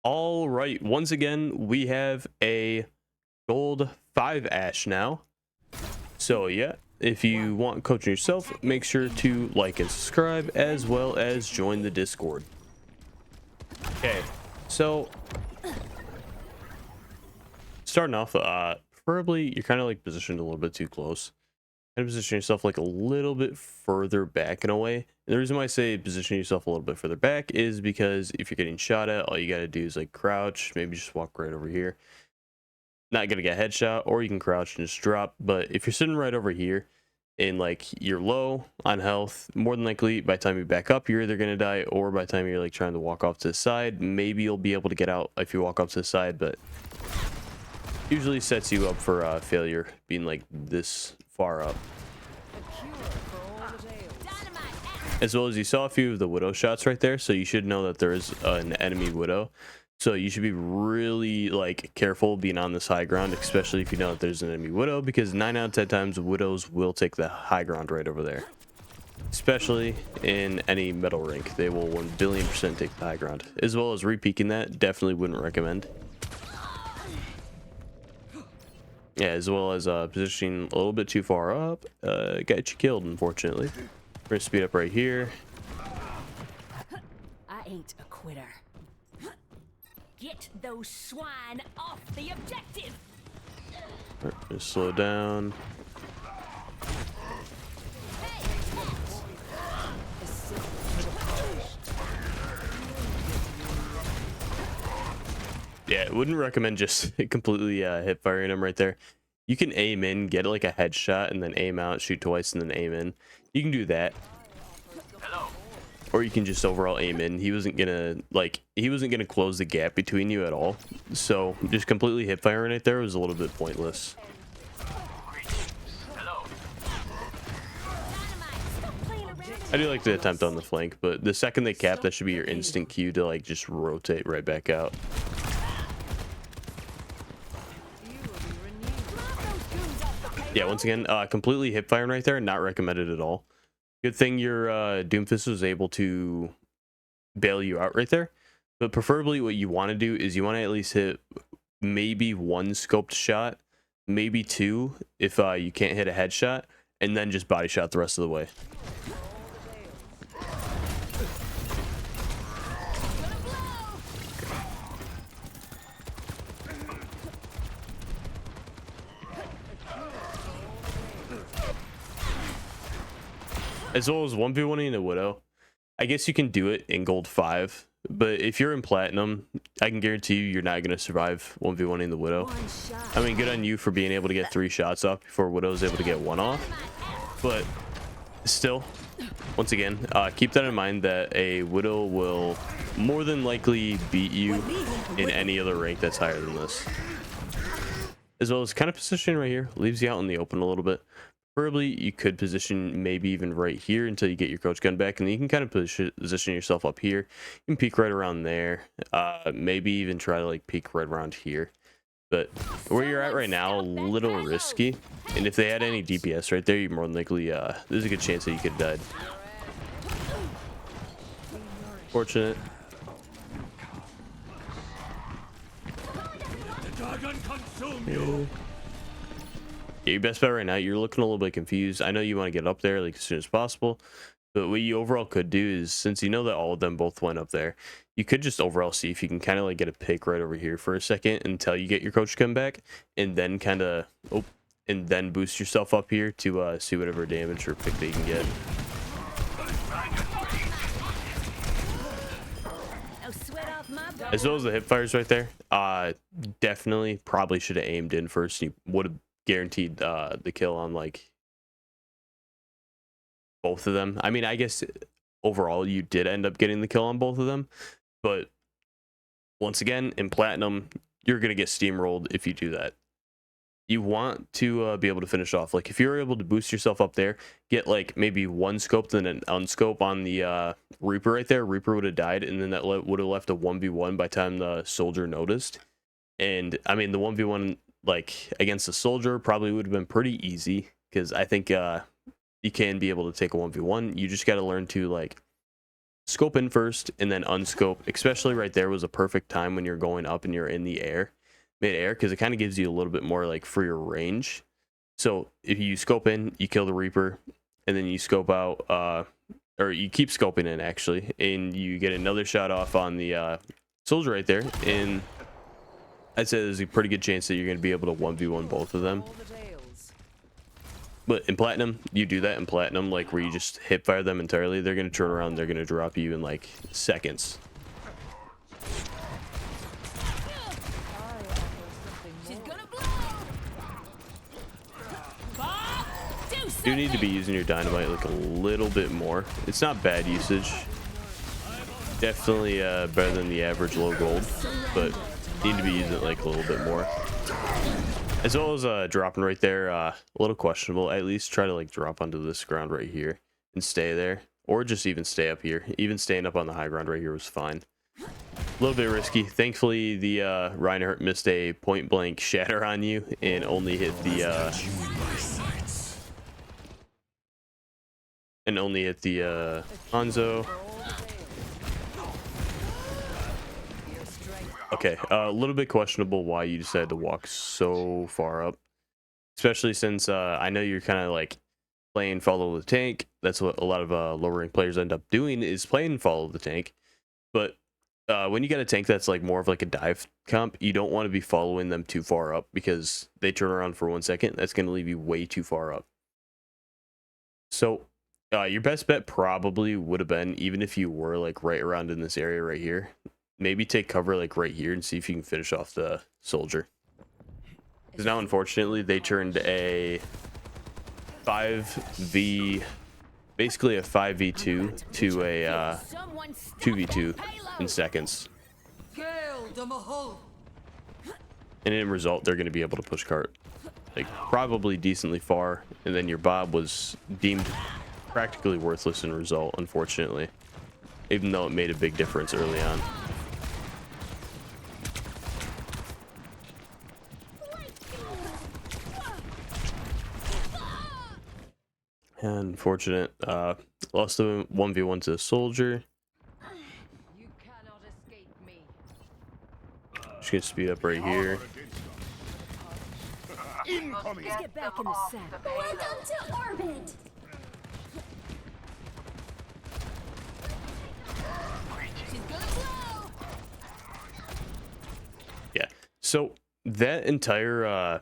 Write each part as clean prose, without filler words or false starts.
All right, once again, we have a gold 5 Ashe now. So yeah, if you want coaching yourself, make sure to like and subscribe, as well as join the Discord. Okay, so starting off, preferably you're kind of like positioned a little bit too close. Kind of position yourself like a little bit further back in a way. And the reason why I say position yourself a little bit further back is because if you're getting shot at, all you got to do is like crouch, maybe just walk right over here. Not gonna get headshot, or you can crouch and just drop. But if you're sitting right over here and like you're low on health, more than likely by the time you back up, you're either gonna die, or by the time you're like trying to walk off to the side, maybe you'll be able to get out if you walk off to the side, but usually sets you up for failure being like this far up. As well as you saw a few of the widow shots right there, so you should know that there is an enemy widow. So you should be really like careful being on this high ground, especially if you know that there's an enemy widow, because 9 out of 10 times widows will take the high ground right over there. Especially in any metal rank, they will 1,000,000,000% take the high ground. As well as re-peeking that, definitely wouldn't recommend. Yeah, as well as positioning a little bit too far up, got you killed, unfortunately. We're gonna speed up right here. I ain't a quitter. Get those swine off the objective. All right, just slow down. Yeah, wouldn't recommend just completely hip firing him right there. You can aim in, get like a headshot, and then aim out, shoot twice, and then aim in. You can do that. Or you can just overall aim in. He wasn't gonna close the gap between you at all. So just completely hip firing right there was a little bit pointless. I do like the attempt on the flank, but the second they cap, that should be your instant cue to like just rotate right back out. Yeah, once again, completely hip firing right there, not recommended at all. Good thing your Doomfist was able to bail you out right there. But preferably what you want to do is you want to at least hit maybe one scoped shot, maybe two if you can't hit a headshot, and then just body shot the rest of the way. As well as 1v1ing a widow. I guess you can do it in gold 5, but if you're in platinum, I can guarantee you're not going to survive 1v1ing the widow. I mean, good on you for being able to get 3 shots off before widow's able to get 1 off, but still, once again, keep that in mind that a widow will more than likely beat you in any other rank that's higher than this. As well as kind of positioning right here leaves you out in the open a little bit. Preferably, you could position maybe even right here until you get your coach gun back, and then you can kind of position yourself up here. You can peek right around there. Maybe even try to like peek right around here. But where you're at right now, a little risky. And if they had any DPS right there, you more than likely there's a good chance that you could have died. Fortunate. Yeah, your best bet right now, you're looking a little bit confused. I know you want to get up there like as soon as possible, but what you overall could do is, since you know that all of them both went up there, you could just overall see if you can kind of like get a pick right over here for a second until you get your coach come back, and then kind of and then boost yourself up here to see whatever damage or pick that you can get. As well as the hip fires right there, definitely probably should have aimed in first. You would have guaranteed the kill on like both of them. I mean, I guess overall you did end up getting the kill on both of them, but once again, in platinum, you're gonna get steamrolled if you do that. You want to be able to finish off, like if you're able to boost yourself up there, get like maybe one scope then an unscope on the Reaper right there. Reaper would have died, and then that would have left a 1v1 by the time the soldier noticed. And I mean, the 1v1 like against the soldier probably would have been pretty easy, because I think you can be able to take a 1v1. You just got to learn to like scope in first and then unscope, especially right there was a perfect time when you're going up and you're in the air, mid-air, because it kind of gives you a little bit more like freer range. So if you scope in, you kill the Reaper, and then you scope out, or you keep scoping in actually, and you get another shot off on the soldier right there, and I'd say there's a pretty good chance that you're going to be able to 1v1 both of them. But in Platinum, you do that in Platinum, like where you just hip fire them entirely, they're going to turn around, they're going to drop you in like seconds. You need to be using your dynamite like a little bit more. It's not bad usage. Definitely better than the average low gold, but you need to be using it like a little bit more. As well as dropping right there, a little questionable. At least try to like drop onto this ground right here and stay there, or just even stay up here. Even staying up on the high ground right here was fine. A little bit risky. Thankfully, the Reinhardt missed a point blank shatter on you and only hit the Hanzo. Okay, a little bit questionable why you decided to walk so far up, especially since I know you're kind of like playing follow the tank. That's what a lot of lower rank players end up doing, is playing follow the tank. But when you get a tank that's like more of like a dive comp, you don't want to be following them too far up, because they turn around for 1 second. That's going to leave you way too far up. So your best bet probably would have been, even if you were like right around in this area right here, maybe take cover like right here and see if you can finish off the soldier. Because now, unfortunately, they turned a 5v, basically a 5v2 to a 2v2 in seconds. And in result, they're going to be able to push cart like probably decently far, and then your Bob was deemed practically worthless in result, unfortunately, even though it made a big difference early on. Unfortunate. Lost the 1v1 to the soldier. You cannot escape me. Just gonna speed up right here. Let's get back in the saddle. Welcome to orbit. She's gonna blow. Yeah. So that entire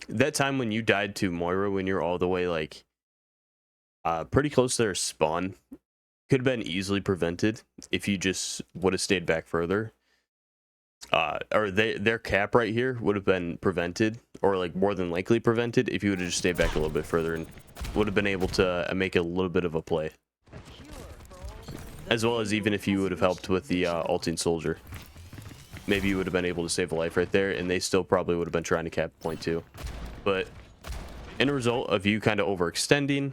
that time when you died to Moira, when you're all the way like pretty close to their spawn, could have been easily prevented if you just would have stayed back further. Or their cap right here would have been prevented, or like more than likely prevented, if you would have just stayed back a little bit further and would have been able to make a little bit of a play. As well as even if you would have helped with the ulting soldier, maybe you would have been able to save a life right there, and they still probably would have been trying to cap point too. But in a result of you kind of overextending,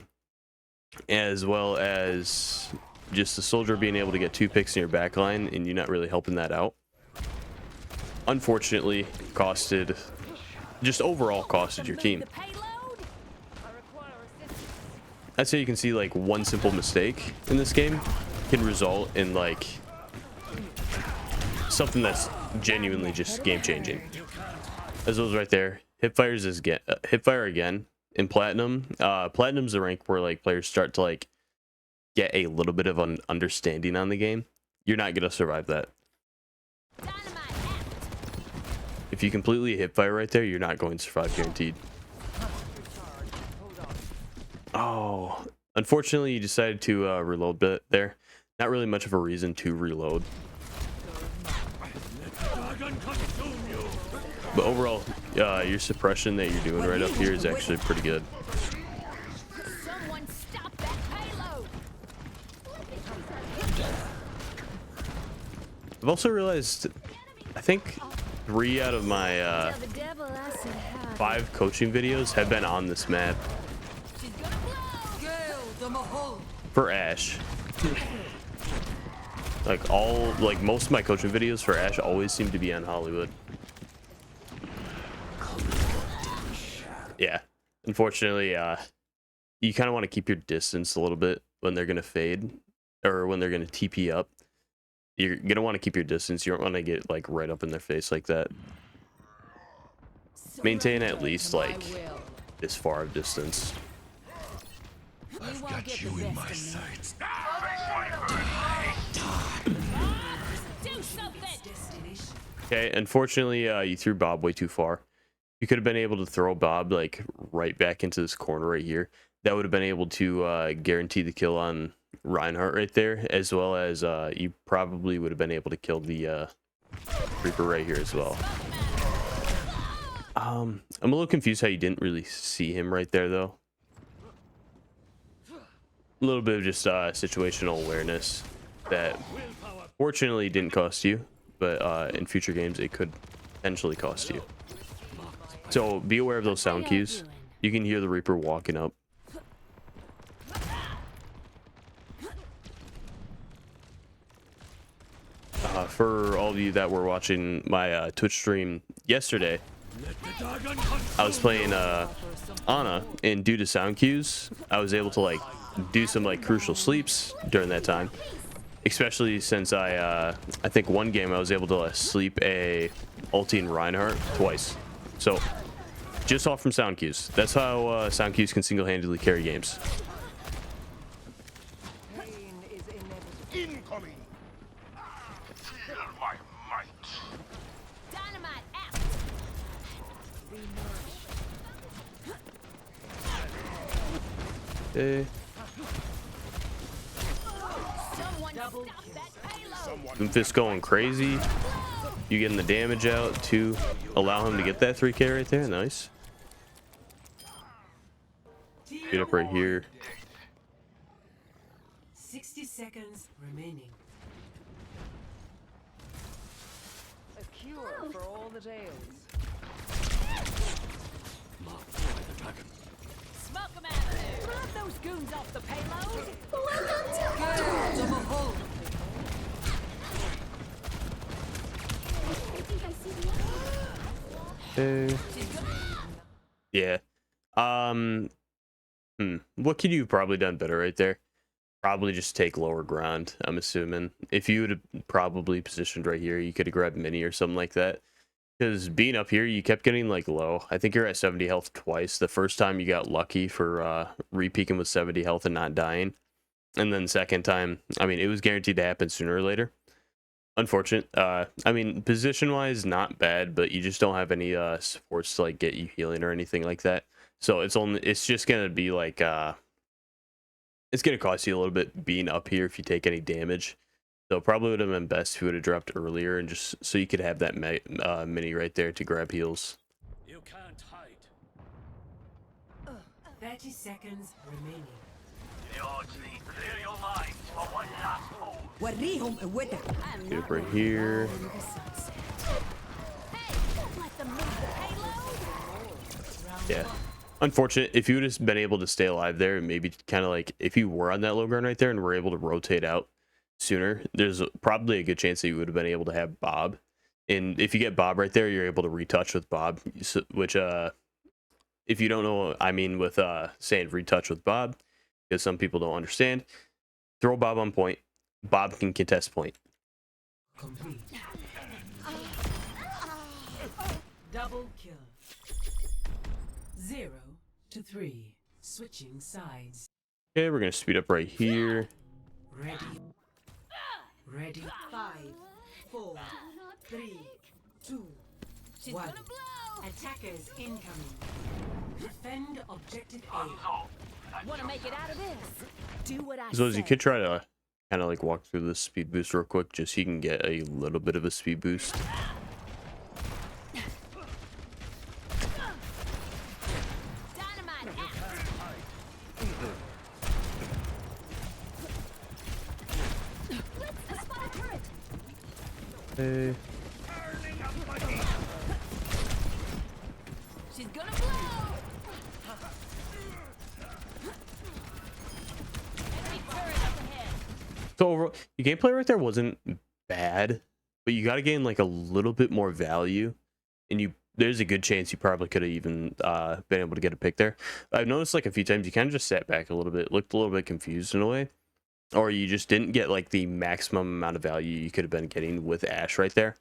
as well as just the soldier being able to get 2 picks in your back line and you not really helping that out, unfortunately costed, just overall costed your team. I'd say you can see like one simple mistake in this game can result in like something that's genuinely just game changing. As those right there, hipfires is hipfire again in platinum. Platinum's the rank where like players start to like get a little bit of an understanding on the game. You're not gonna survive that. If you completely hipfire right there, you're not going to survive, guaranteed. Oh, unfortunately, you decided to reload there. Not really much of a reason to reload. But overall, your suppression that you're doing right up here is actually pretty good. Someone stop that payload. I've also realized, I think 3 out of my The devil I said hi. 5 coaching videos have been on this map She's gonna blow. for Ashe. Like most of my coaching videos for Ashe always seem to be on Hollywood. Yeah, unfortunately, you kind of want to keep your distance a little bit when they're gonna fade, or when they're gonna TP up, you're gonna want to keep your distance. You don't want to get like right up in their face like that. Maintain at least like this far of distance. I've got you in my sights. Do something. Okay, unfortunately, you threw Bob way too far. You could have been able to throw Bob like right back into this corner right here. That would have been able to guarantee the kill on Reinhardt right there, as well as you probably would have been able to kill the Reaper right here as well. I'm a little confused how you didn't really see him right there though. A little bit of just situational awareness that fortunately didn't cost you, but in future games it could potentially cost you. So be aware of those sound cues. You can hear the Reaper walking up. For all of you that were watching my Twitch stream yesterday, I was playing Ana, and due to sound cues, I was able to like do some like crucial sleeps during that time. Especially since I think one game I was able to sleep a ulti in Reinhardt twice. So just off from sound cues. That's how sound cues can single-handedly carry games. Incoming. Feel my might. Dynamite out. Okay. Someone stop that payload. Doomfist going crazy. You getting the damage out to allow him to get that 3K right there. Nice. Get up right here. 60 seconds remaining. A cure for all the tales. Smoke them out of there. Grab those goons off the payload. Girls of a hole. I think I see the Okay. Yeah. What could you have probably done better right there? Probably just take lower ground, I'm assuming. If you would have probably positioned right here, you could have grabbed mini or something like that. Because being up here, you kept getting like low. I think you're at 70 health twice. The first time you got lucky for re-peaking with 70 health and not dying. And then second time, I mean, it was guaranteed to happen sooner or later. Unfortunate. I mean, position-wise, not bad, but you just don't have any supports to like get you healing or anything like that. So it's just gonna be like it's gonna cost you a little bit being up here if you take any damage. So probably would have been best if you would have dropped earlier and just so you could have that mini right there to grab heals. You can't hide. 30 seconds remaining. The odds need clear your mind for one last move. وريهم قوتك. Get up right here. Hey, don't let them move the payload. Yeah. Unfortunate. If you would have been able to stay alive there, maybe kind of like if you were on that low ground right there and were able to rotate out sooner, there's probably a good chance that you would have been able to have Bob. And if you get Bob right there, you're able to retouch with Bob, which if you don't know what I mean with saying retouch with Bob, because some people don't understand, throw Bob on point. Bob can contest point. Complete. Double kill. 0 to 3. Switching sides. Okay, we're gonna speed up right here. Ready. Ready. 5, 4, 3, 2, She's 1. gonna blow. Attackers incoming. Defend objective A. Want to make it out of this? Do what I So as say. you could try to kind of like walk through this speed boost real quick, just so you can get a little bit of a speed boost. Dynamite out. I spot a turret. Okay. She's gonna blow. Enemy turret up ahead. So overall, your gameplay right there wasn't bad, but you got to gain like a little bit more value, and there's a good chance you probably could have even been able to get a pick there. I've noticed like a few times you kind of just sat back a little bit, looked a little bit confused in a way. or you just didn't get like the maximum amount of value you could have been getting with Ashe right there.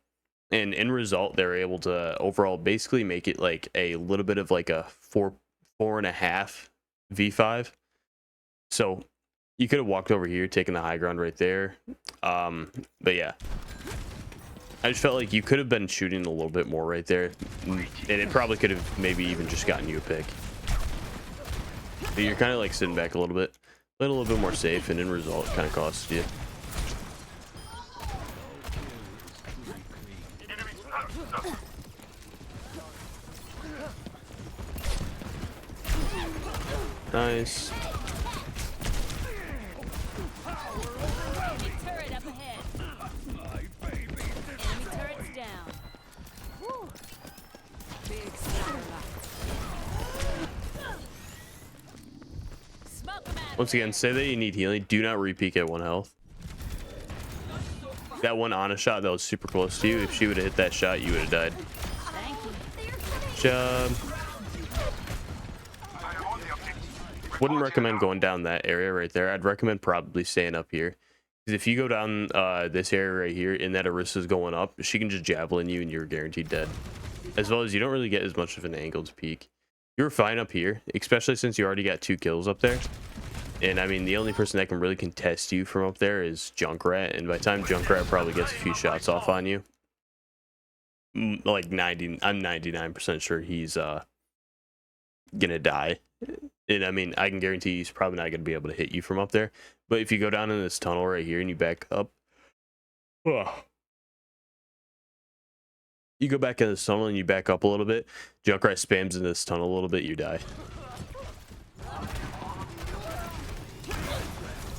And in result, they're able to overall basically make it like a little bit of like a 4.5 V5. So you could have walked over here, taken the high ground right there. But yeah, I just felt like you could have been shooting a little bit more right there, and it probably could have maybe even just gotten you a pick. But you're kind of like sitting back a little bit, playing a little bit more safe, and in result, it kind of costs you. Nice. Enemy turret up ahead. Enemy turret's down. Woo. Big satellite. Smoke 'em out. Once again, say that you need healing. Do not re-peek at 1 health. That one Ana shot that was super close to you, if she would have hit that shot, you would have died. Thank you. Good job. Wouldn't recommend going down that area right there. I'd recommend probably staying up here. Because if you go down this area right here and that Orisa's going up, she can just javelin you and you're guaranteed dead. As well as you don't really get as much of an angle to peek. You're fine up here, especially since you already got 2 kills up there. And I mean, the only person that can really contest you from up there is Junkrat. And by the time Junkrat probably gets a few shots off on you, like I'm 99% sure he's gonna die. And I mean, I can guarantee he's probably not going to be able to hit you from up there. But if you go down in this tunnel right here and you back up, you go back in this tunnel and you back up a little bit, Junkrat spams in this tunnel a little bit, you die.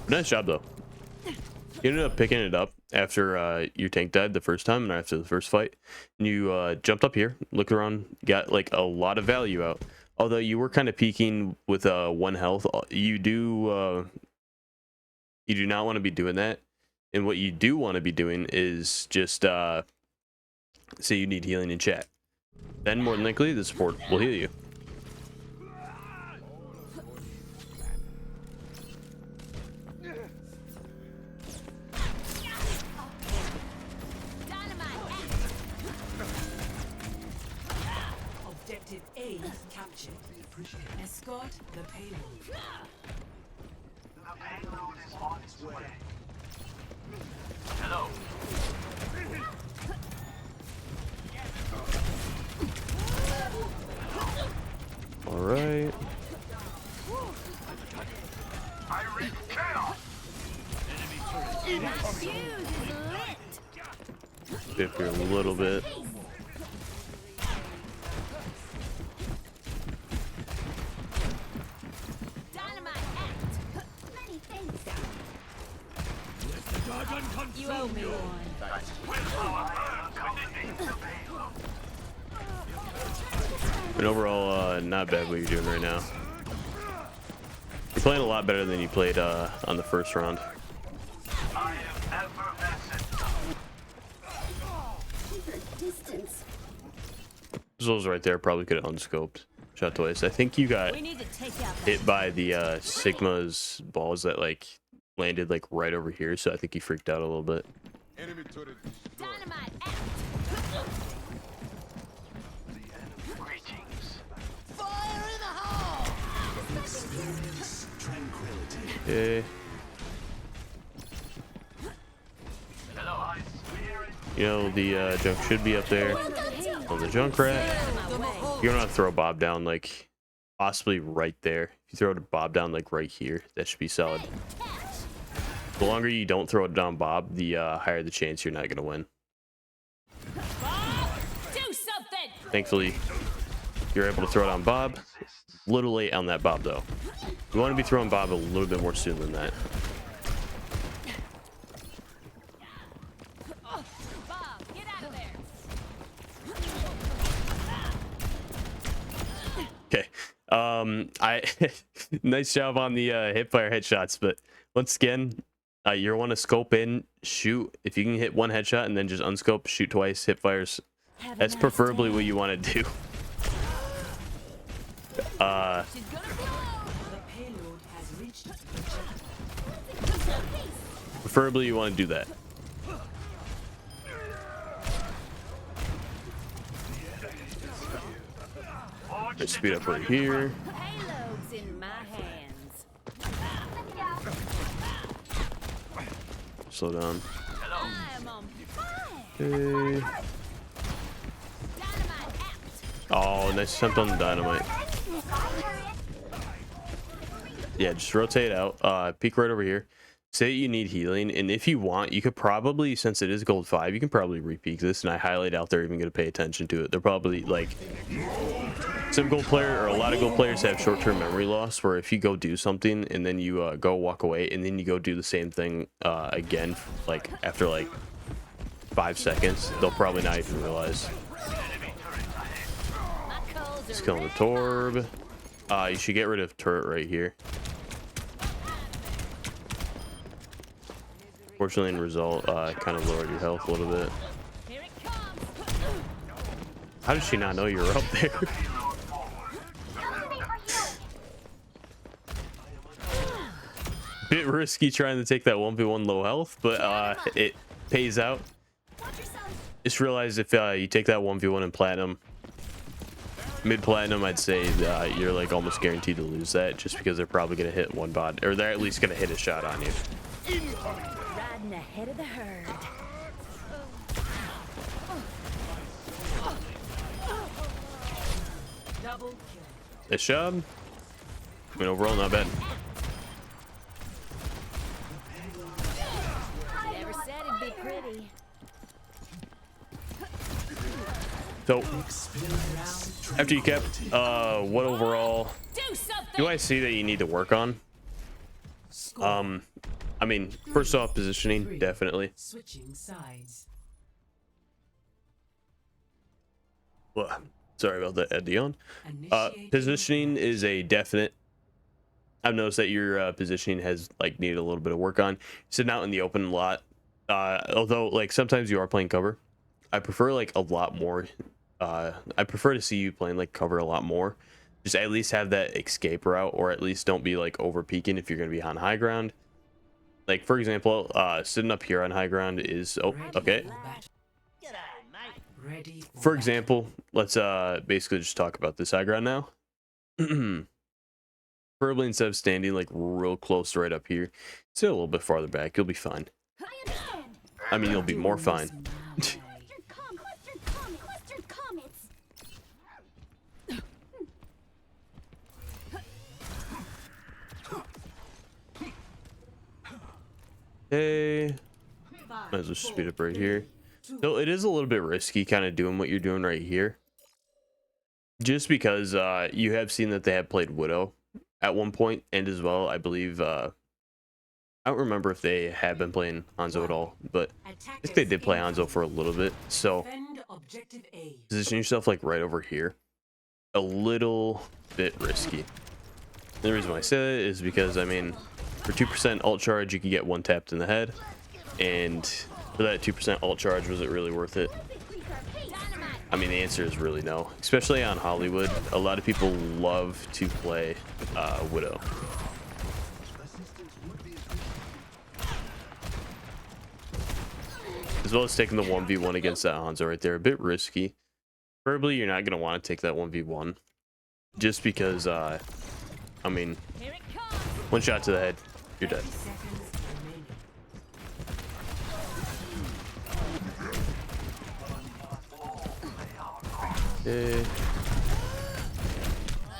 Nice job though. You ended up picking it up after your tank died the first time and after the first fight. And you jumped up here, looked around, got like a lot of value out. Although you were kind of peaking with 1 health, you do not want to be doing that. And what you do want to be doing is just say you need healing in chat. Then more than likely the support will heal you. Objective A captured. Escort the payload. The payload is on its way. Hello. All right. I read chaos. Dip here a little bit. You owe me one. And overall, not bad what you're doing right now. You're playing a lot better than you played on the first round. I am effervescent. Distance. Those right there probably could have unscoped. Shot twice. I think you got We need to take out that. hit by the Sigma's balls that like landed like right over here, so I think he freaked out a little bit. Enemy turret destroyed. Dynamite out. Greetings. Fire in the hole. Okay. Hello, I swear it. You know the junk should be up there on the Junkrat. You're gonna throw Bob down like possibly right there. If you throw the Bob down like right here, that should be solid. The longer you don't throw it down Bob, the higher the chance you're not gonna win. Bob, do something. Thankfully, you're able to throw it on Bob. A little late on that Bob though. You want to be throwing Bob a little bit more soon than that. Bob, get out of there. Okay. I nice job on the hipfire headshots, but once again, you want to scope in, shoot. If you can hit 1 headshot and then just unscope, shoot twice, hipfires. That's preferably what you want to do. She's gonna blow. The payload has reached the objective. Preferably you want to do that. Let's speed up right here. Payloads in my hands. Slow down. I'm on fire. Okay. Dynamite out. Oh, nice attempt on the dynamite. Yeah, just rotate out. Peek right over here. Say you need healing, and if you want, you could probably, since it is gold 5, you can probably repeak this, and I highly doubt they're even going to pay attention to it. They're probably like some gold player, or a lot of gold players have short-term memory loss, where if you go do something and then you go walk away and then you go do the same thing again, like after like 5 seconds, they'll probably not even realize. My coals Just are killing the Torb. You should get rid of turret right here. Fortunately, in result, kind of lowered your health a little bit. here it comes. How did she not know you were up there? Bit risky trying to take that 1v1 low health, but it pays out. Just realize if you take that 1v1 in platinum, mid platinum, I'd say you're like almost guaranteed to lose that, just because they're probably gonna hit one bot, or they're at least gonna hit a shot on you. Riding ahead of the herd. Double kill. Nice job. I mean, overall, not bad. Never said it'd be pretty. So, after you kept, what overall Do something. do I see that you need to work on? I mean, first off, positioning, definitely. Switching sides. Well, sorry about that, Dion. Initiate Positioning is a definite. I've noticed that your positioning has like needed a little bit of work on. Sitting out in the open a lot, although like sometimes you are playing cover. I prefer like a lot more. I prefer to see you playing like cover a lot more. Just at least have that escape route, or at least don't be like over peaking if you're going to be on high ground. Like for example, sitting up here on high ground is okay. Ready For example, let's basically just talk about this high ground now. Preferably instead of standing like real close right up here, sit a little bit farther back. You'll be fine. I understand. I mean, you'll be more fine. Clustered comets. Okay. Might as well speed up right here. So it is a little bit risky kind of doing what you're doing right here. Just because you have seen that they have played Widow at one point, and as well, I believe, I don't remember if they have been playing Hanzo at all, but I think they did play Hanzo for a little bit. So Defend objective A. position yourself like right over here. A little bit risky. And the reason why I say that is because, I mean, for 2% ult charge, you can get one tapped in the head. And for that 2% ult charge, was it really worth it? I mean, the answer is really no. Especially on Hollywood, a lot of people love to play Widow. As well as taking the 1v1 against that Hanzo right there. A bit risky. Preferably, you're not going to want to take that 1v1. Just because, I mean, Here it comes. one shot to the head, you're dead. 30 seconds remaining. Okay.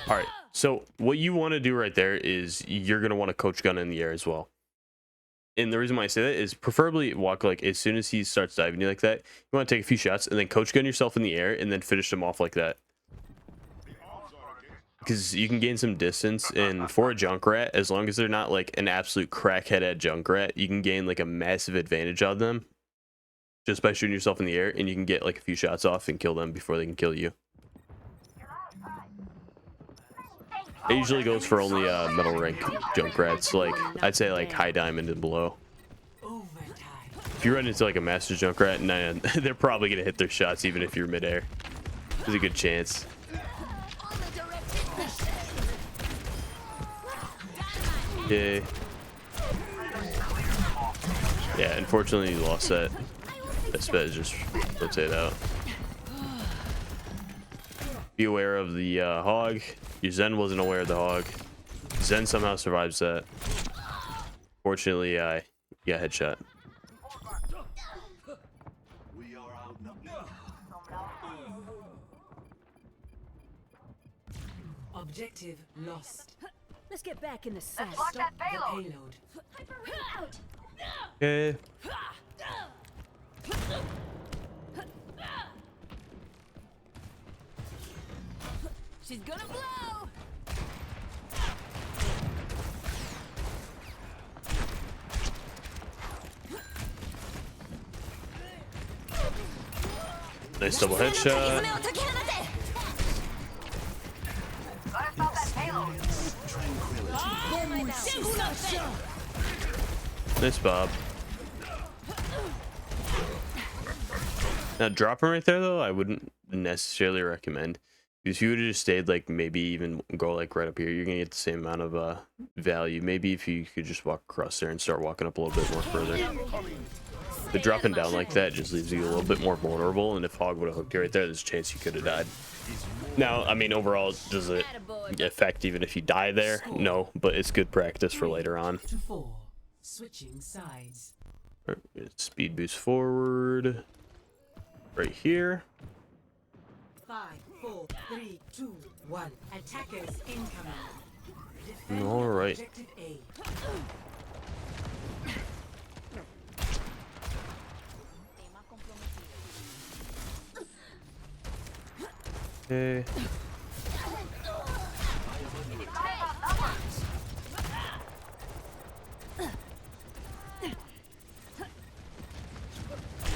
All right. So what you want to do right there is you're going to want to coach gun in the air as well. And the reason why I say that is preferably walk like as soon as he starts diving you like that, you want to take a few shots and then coach gun yourself in the air and then finish him off like that. Because you can gain some distance, and for a Junkrat, as long as they're not like an absolute crackhead at Junkrat, you can gain like a massive advantage on them just by shooting yourself in the air, and you can get like a few shots off and kill them before they can kill you. It usually goes for only metal rank Junkrats, like I'd say like high diamond and below. Overtime. If you run into like a master Junkrat, nah, they're probably gonna hit their shots even if you're midair. There's a good chance. Okay. Yeah, unfortunately you lost that. That sped just rotate out. Be aware of the hog. Your Zen wasn't aware of the hog. Zen somehow survives that. Fortunately, you got headshot. We are outnumbered. Objective lost. Let's get back in the saddle. Stop the payload. Okay. She's gonna blow. Nice double headshot. Nice Bob. Now dropping right there though, I wouldn't necessarily recommend. Because if you would have just stayed like maybe even go like right up here, you're gonna get the same amount of value. Maybe if you could just walk across there and start walking up a little bit more further. But dropping down like that just leaves you a little bit more vulnerable, and if Hog would have hooked you right there, there's a chance you could have died. Now, I mean, overall, does it affect even if you die there? No, but it's good practice for later on. 2-4. Switching sides. Speed boost forward. Right here. 5, 4, 3, 2, 1. Attackers incoming. Defend All right. Objective A. Okay.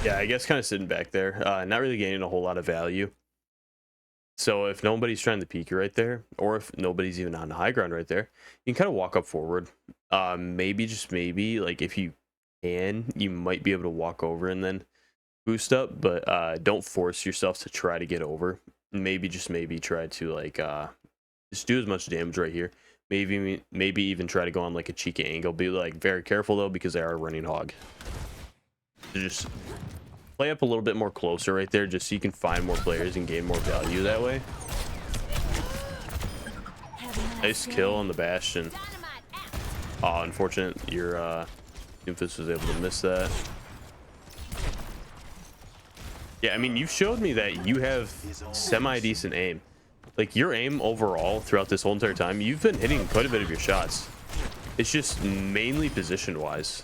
Yeah, I guess kind of sitting back there, not really gaining a whole lot of value. So if nobody's trying to peek you right there, or if nobody's even on the high ground right there, you can kind of walk up forward. Maybe, just maybe, like if you can, you might be able to walk over and then boost up, but don't force yourself to try to get over. Maybe, just maybe, try to like just do as much damage right here. Maybe even try to go on like a cheeky angle. Be like very careful though, because they are running Hog. So just play up a little bit more closer right there, just so you can find more players and gain more value that way. Nice kill on the Bastion. Oh, unfortunate your Doomfist was able to miss that. Yeah, I mean, you showed me that you have semi-decent aim. Like, your aim overall throughout this whole entire time, you've been hitting quite a bit of your shots. It's just mainly position-wise.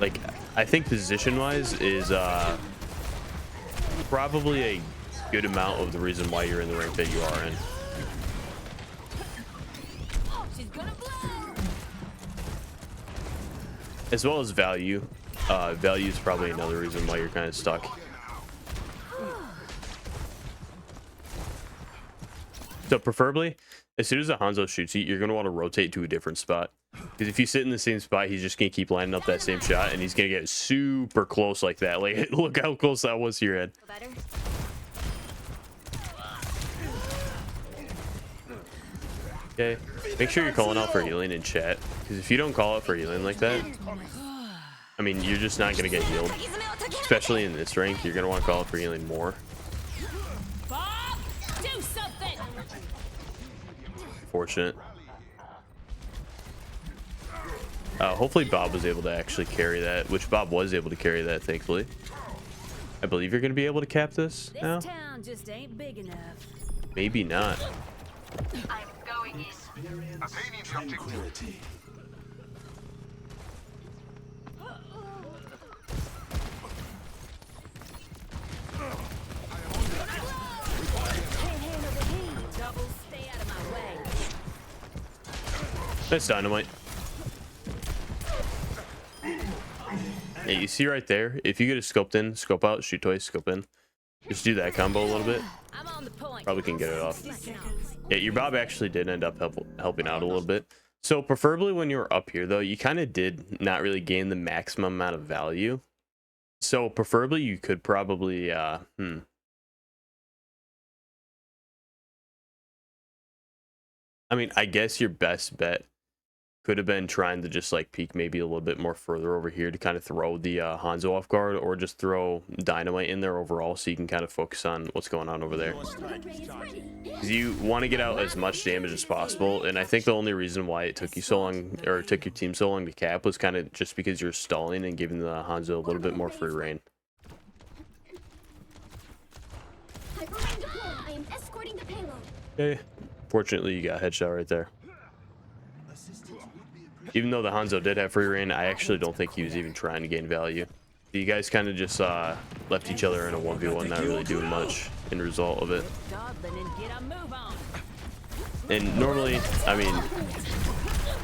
Like, I think position-wise is probably a good amount of the reason why you're in the rank that you are in. As well as value. Value is probably another reason why you're kind of stuck. So preferably, as soon as the Hanzo shoots you, you're going to want to rotate to a different spot. Because if you sit in the same spot, he's just going to keep lining up that same shot, and he's going to get super close like that. Like, look how close that was to your head. Okay, make sure you're calling out for healing in chat. Because if you don't call out for healing like that, I mean, you're just not going to get healed. Especially in this rank, you're going to want to call out for healing more. Bob, do something. Fortunate. Hopefully Bob was able to actually carry that, which Bob was able to carry that, thankfully. I believe you're going to be able to cap this now. This town just ain't big enough. Maybe not. I'm going in. Attaining the objective. Double, stay out of my way. Nice dynamite. Yeah, you see right there, if you get a scoped in, scope out, shoot twice, scope in. Just do that combo a little bit. I'm on the point. Probably can get it off. Yeah, your Bob actually did end up helping out a little bit. So preferably when you were up here, though, you kind of did not really gain the maximum amount of value. So preferably you could probably, I mean, I guess your best bet could have been trying to just like peek maybe a little bit more further over here to kind of throw the Hanzo off guard, or just throw dynamite in there overall so you can kind of focus on what's going on over there. Because you want to get out as much damage as possible, and I think the only reason why it took you so long, or it took your team so long to cap, was kind of just because you're stalling and giving the Hanzo a little bit more free reign. I am escorting the payload. Okay. Fortunately, you got a headshot right there. Even though the Hanzo did have free reign, I actually don't think he was even trying to gain value. You guys kind of just left each other in a 1v1, not really doing much in result of it. Goblin and get a move on. And normally, I mean,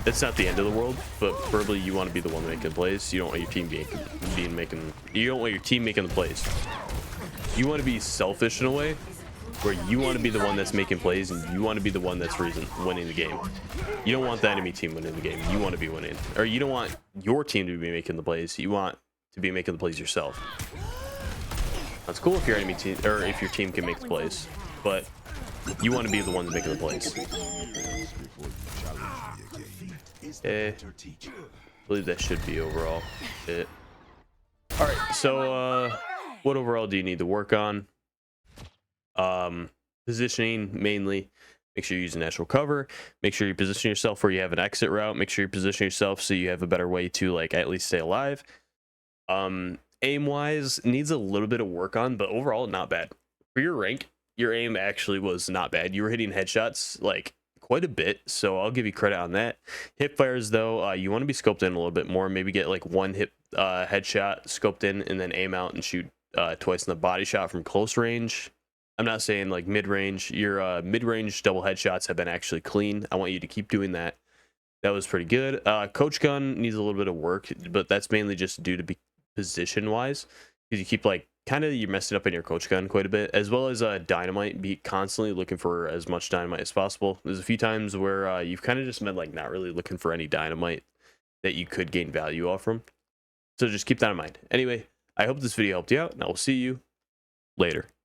it's not the end of the world, but preferably you want to be the one making plays. You don't want your team you don't want your team making the plays. You want to be selfish in a way where you want to be the one that's making plays, and you want to be the one that's winning the game. You don't want the enemy team winning the game. You want to be winning, or you don't want your team to be making the plays. You want to be making the plays yourself. That's cool if your enemy team, or if your team can make the plays, but you want to be the one making the plays. I believe that should be overall it. All right, so what overall do you need to work on? Positioning mainly. Make sure you're using natural cover. Make sure you position yourself where you have an exit route. Make sure you position yourself so you have a better way to like at least stay alive. Aim wise needs a little bit of work on, but overall not bad. For your rank, your aim actually was not bad. You were hitting headshots like quite a bit, so I'll give you credit on that. Hip fires though, you want to be scoped in a little bit more. Maybe get like one hip headshot scoped in, and then aim out and shoot twice in the body shot from close range. I'm not saying like mid-range. Your mid-range double headshots have been actually clean. I want you to keep doing that. That was pretty good. Coach gun needs a little bit of work, but that's mainly just due to be position-wise, because you keep like you're messing up in your coach gun quite a bit, as well as dynamite. Be constantly looking for as much dynamite as possible. There's a few times where you've kind of just been like not really looking for any dynamite that you could gain value off from. So just keep that in mind. Anyway, I hope this video helped you out, and I will see you later.